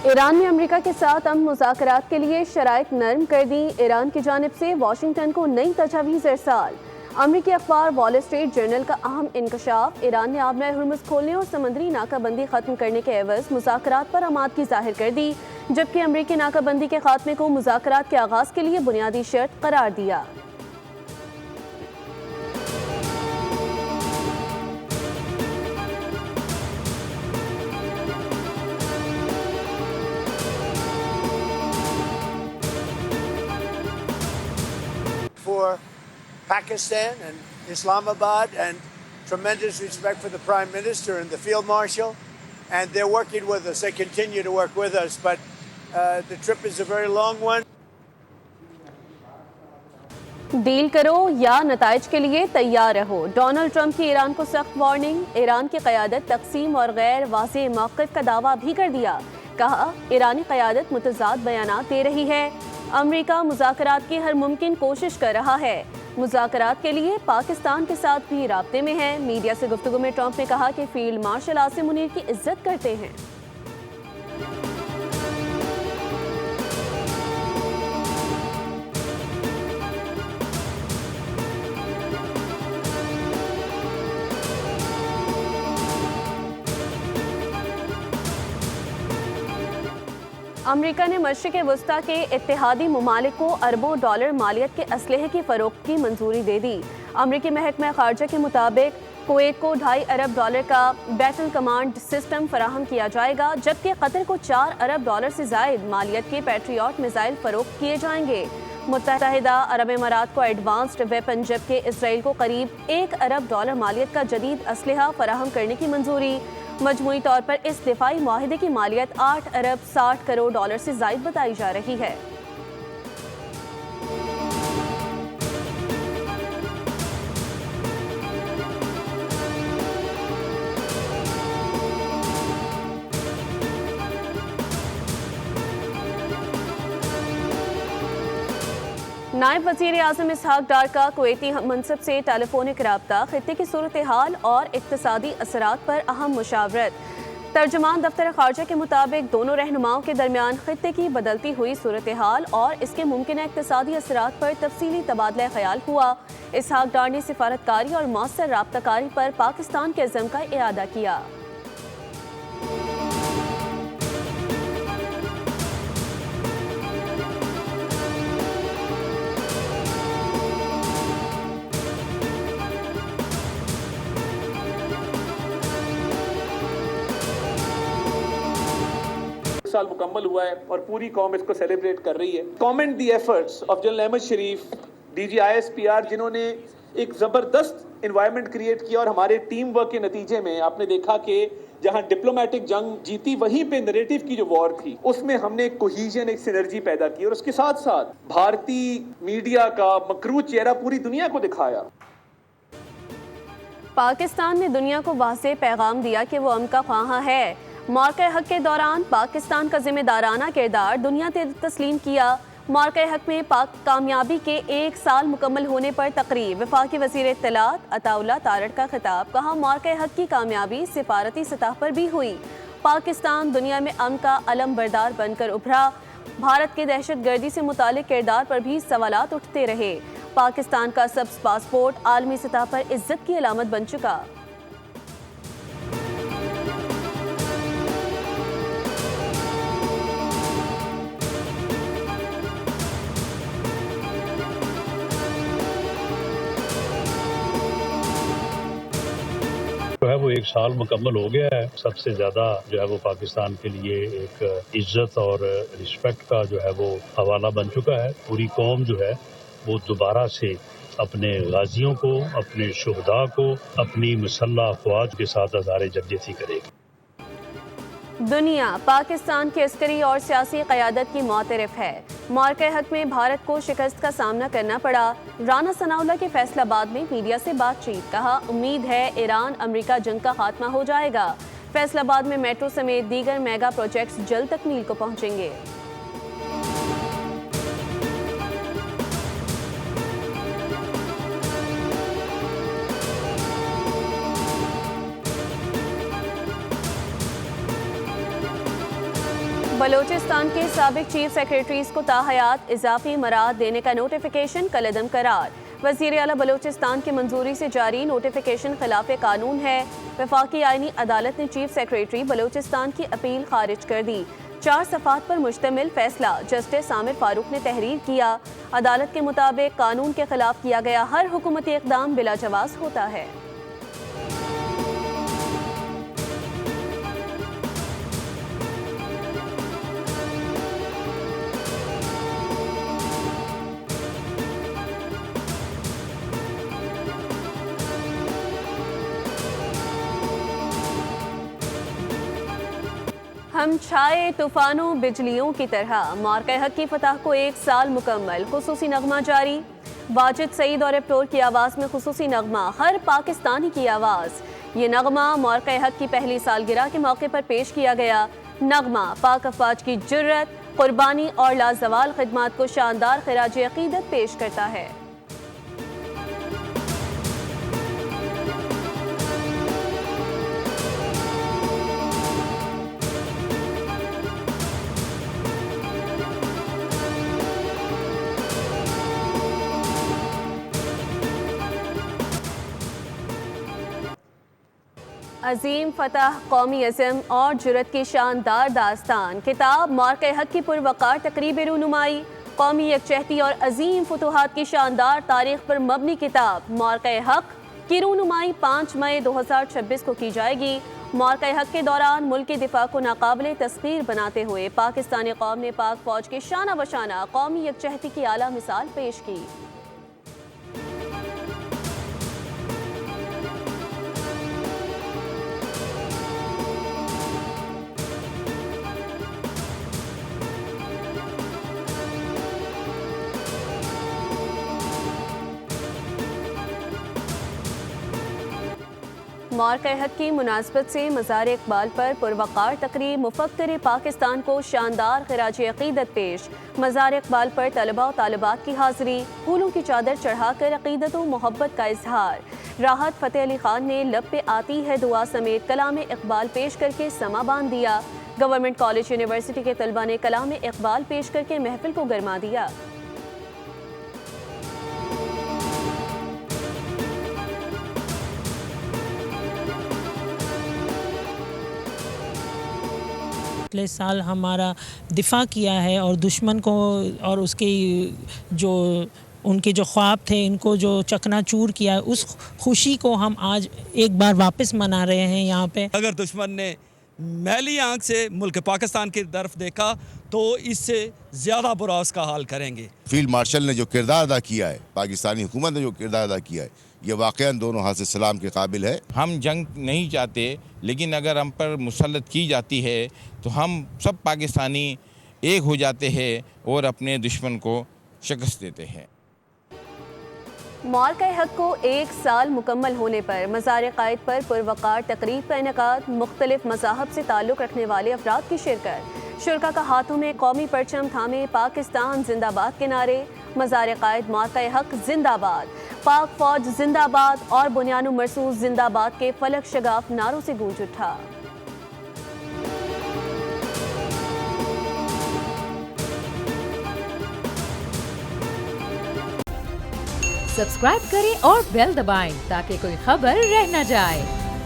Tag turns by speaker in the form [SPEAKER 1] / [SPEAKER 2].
[SPEAKER 1] ایران نے امریکہ کے ساتھ امن مذاکرات کے لیے شرائط نرم کر دی۔ ایران کی جانب سے واشنگٹن کو نئی تجاویز ارسال۔ امریکی اخبار وال اسٹریٹ جرنل کا اہم انکشاف، ایران نے آبنۂ ہرمز کھولنے اور سمندری ناکہ بندی ختم کرنے کے عوض مذاکرات پر آمادگی ظاہر کر دی، جبکہ امریکی ناکہ بندی کے خاتمے کو مذاکرات کے آغاز کے لیے بنیادی شرط قرار دیا۔
[SPEAKER 2] For Pakistan and Islamabad, and tremendous respect for the Prime Minister and the Field Marshal, and they're working with us. They continue to work with us, but the trip is a very long one.
[SPEAKER 1] Deal کرو یا نتائج کے لیے تیار رہو، Donald Trump کی ایران کو سخت وارننگ۔ ایران کی قیادت تقسیم اور غیر واضح موقف کا دعویٰ بھی کر دیا، کہا ایرانی قیادت متضاد بیانات دے رہی ہے، امریکہ مذاکرات کی ہر ممکن کوشش کر رہا ہے، مذاکرات کے لیے پاکستان کے ساتھ بھی رابطے میں ہے۔ میڈیا سے گفتگو میں ٹرمپ نے کہا کہ فیلڈ مارشل عاصم منیر کی عزت کرتے ہیں۔ امریکہ نے مشرق وسطیٰ کے اتحادی ممالک کو اربوں ڈالر مالیت کے اسلحے کی فروخت کی منظوری دے دی۔ امریکی محکمہ خارجہ کے مطابق کویت کو $2.5 ارب کا بیٹل کمانڈ سسٹم فراہم کیا جائے گا، جبکہ قطر کو $4 ارب سے زائد مالیت کے پیٹریوٹ میزائل فروخت کیے جائیں گے۔ متحدہ عرب امارات کو ایڈوانسڈ ویپن، جبکہ اسرائیل کو قریب $1 ارب مالیت کا جدید اسلحہ فراہم کرنے کی منظوری۔ مجموعی طور پر اس دفاعی معاہدے کی مالیت $8 ارب 60 کروڑ سے زائد بتائی جا رہی ہے۔ نائب وزیر اعظم اسحاق ڈار کا کویتی منصب سے ٹیلی فونک رابطہ، خطے کی صورتحال اور اقتصادی اثرات پر اہم مشاورت۔ ترجمان دفتر خارجہ کے مطابق دونوں رہنماؤں کے درمیان خطے کی بدلتی ہوئی صورتحال اور اس کے ممکنہ اقتصادی اثرات پر تفصیلی تبادلہ خیال ہوا۔ اسحاق ڈار نے سفارتکاری اور مؤثر رابطہ کاری پر پاکستان کے عزم کا اعادہ کیا۔
[SPEAKER 3] سال مکمل ہوا ہے اور پوری قوم اس کو سیلیبریٹ کر رہی ہے۔ Commend the efforts of general Ahmed Sharif, D G I S P R, جنہوں نے ایک زبردست انوائرمنٹ کریٹ کیا، اور ہمارے ٹیم ورک کے نتیجے میں آپ نے دیکھا کہ جہاں ڈپلومیٹک جنگ جیتی، وہیں پہ نریٹو کی جو وار تھی اس میں ہم نے ایک کوہیژن، ایک سینرجی پیدا کی، اور اس کے ساتھ ساتھ بھارتی میڈیا کا مکروہ چہرہ پوری دنیا کو دکھایا۔
[SPEAKER 1] پاکستان نے دنیا کو واضح پیغام دیا کہ وہ امن کا خواہاں ہے۔ معرکہ حق کے دوران پاکستان کا ذمہ دارانہ کردار دنیا نے تسلیم کیا۔ معرکہ حق میں پاک کامیابی کے 1 سال مکمل ہونے پر تقریب، وفاقی وزیر اطلاعات عطا اللہ تارڑ کا خطاب، کہا معرکہ حق کی کامیابی سفارتی سطح پر بھی ہوئی، پاکستان دنیا میں امن کا علم بردار بن کر ابھرا، بھارت کے دہشت گردی سے متعلق کردار پر بھی سوالات اٹھتے رہے، پاکستان کا سبز پاسپورٹ عالمی سطح پر عزت کی علامت بن چکا۔
[SPEAKER 4] جو ہے وہ 1 سال مکمل ہو گیا ہے۔ سب سے زیادہ جو ہے وہ پاکستان کے لیے ایک عزت اور رسپیکٹ کا جو ہے وہ حوالہ بن چکا ہے۔ پوری قوم جو ہے وہ دوبارہ سے اپنے غازیوں کو، اپنے شہداء کو، اپنی مسلح افواج کے ساتھ اظہار یکجہتی کرے گی۔
[SPEAKER 1] دنیا پاکستان کی عسکری اور سیاسی قیادت کی معترف ہے۔ معرکہ حق میں بھارت کو شکست کا سامنا کرنا پڑا۔ رانا ثناء اللہ کے فیصل آباد میں میڈیا سے بات چیت، کہا امید ہے ایران امریکہ جنگ کا خاتمہ ہو جائے گا۔ فیصل آباد میں میٹرو سمیت دیگر میگا پروجیکٹس جلد تکمیل کو پہنچیں گے۔ بلوچستان کے سابق چیف سیکریٹریز کو تاحیات اضافی امارات دینے کا نوٹیفیکیشن کالعدم قرار۔ وزیر اعلیٰ بلوچستان کی منظوری سے جاری نوٹیفیکیشن خلاف قانون ہے۔ وفاقی آئینی عدالت نے چیف سیکریٹری بلوچستان کی اپیل خارج کر دی۔ 4 صفحات پر مشتمل فیصلہ جسٹس عامر فاروق نے تحریر کیا۔ عدالت کے مطابق قانون کے خلاف کیا گیا ہر حکومتی اقدام بلا جواز ہوتا ہے۔ ہم چھائے طوفانوں بجلیوں کی طرح، مارکہ حق کی فتح کو 1 سال مکمل، خصوصی نغمہ جاری۔ واجد سعید اور ابٹور کی آواز میں خصوصی نغمہ، ہر پاکستانی کی آواز۔ یہ نغمہ مارکہ حق کی پہلی سالگرہ کے موقع پر پیش کیا گیا۔ نغمہ پاک افواج کی جرت، قربانی اور لازوال خدمات کو شاندار خراج عقیدت پیش کرتا ہے۔ عظیم فتح، قومی عزم اور جرت کی شاندار داستان۔ کتاب مارکہ حق کی پروقار تقریب رونمائی، قومی یکجہتی اور عظیم فتوحات کی شاندار تاریخ پر مبنی کتاب مارکہ حق کی رونمائی 5 مئی 2026 کو کی جائے گی۔ مارکہ حق کے دوران ملک کی دفاع کو ناقابل تسخیر بناتے ہوئے پاکستانی قوم نے پاک فوج کے شانہ بشانہ قومی یکجہتی کی اعلیٰ مثال پیش کی۔ مارکہ حق کی مناسبت سے مزار اقبال پر پروقار تقریب، مفکر پاکستان کو شاندار خراج عقیدت پیش۔ مزار اقبال پر طلباء و طالبات کی حاضری، پھولوں کی چادر چڑھا کر عقیدت و محبت کا اظہار۔ راحت فتح علی خان نے لب پہ آتی ہے دعا سمیت کلام اقبال پیش کر کے سما باندھ دیا۔ گورنمنٹ کالج یونیورسٹی کے طلباء نے کلام اقبال پیش کر کے محفل کو گرما دیا۔
[SPEAKER 5] پچھلے سال ہمارا دفاع کیا ہے اور دشمن کو اور اس کی جو ان کے جو خواب تھے ان کو جو چکنا چور کیا، اس خوشی کو ہم آج ایک بار واپس منا رہے ہیں یہاں پہ۔
[SPEAKER 6] اگر دشمن نے میلی آنکھ سے ملک پاکستان کی طرف دیکھا تو اس سے زیادہ برا اس کا حال کریں گے۔
[SPEAKER 7] فیلڈ مارشل نے جو کردار ادا کیا ہے، پاکستانی حکومت نے جو کردار ادا کیا ہے، یہ واقعاً دونوں ہاتھ سے سلام کے قابل ہے۔
[SPEAKER 8] ہم جنگ نہیں چاہتے، لیکن اگر ہم پر مسلط کی جاتی ہے تو ہم سب پاکستانی ایک ہو جاتے ہیں اور اپنے دشمن کو شکست دیتے ہیں۔
[SPEAKER 1] مارکہ حق کو 1 سال مکمل ہونے پر مزار قائد پر پروقار تقریب کا انعقاد، مختلف مذاہب سے تعلق رکھنے والے افراد کی شرکت۔ شرکا کا ہاتھوں میں قومی پرچم تھامے پاکستان زندہ باد کے نعرے، مزار قائد مارکہ حق زندہ باد، پاک فوج زندہ باد اور بنیان مرصوص زندہ باد کے فلک شگاف نعروں سے گونج اٹھا۔
[SPEAKER 9] سبسکرائب کریں اور بیل دبائیں تاکہ کوئی خبر رہ نہ جائے۔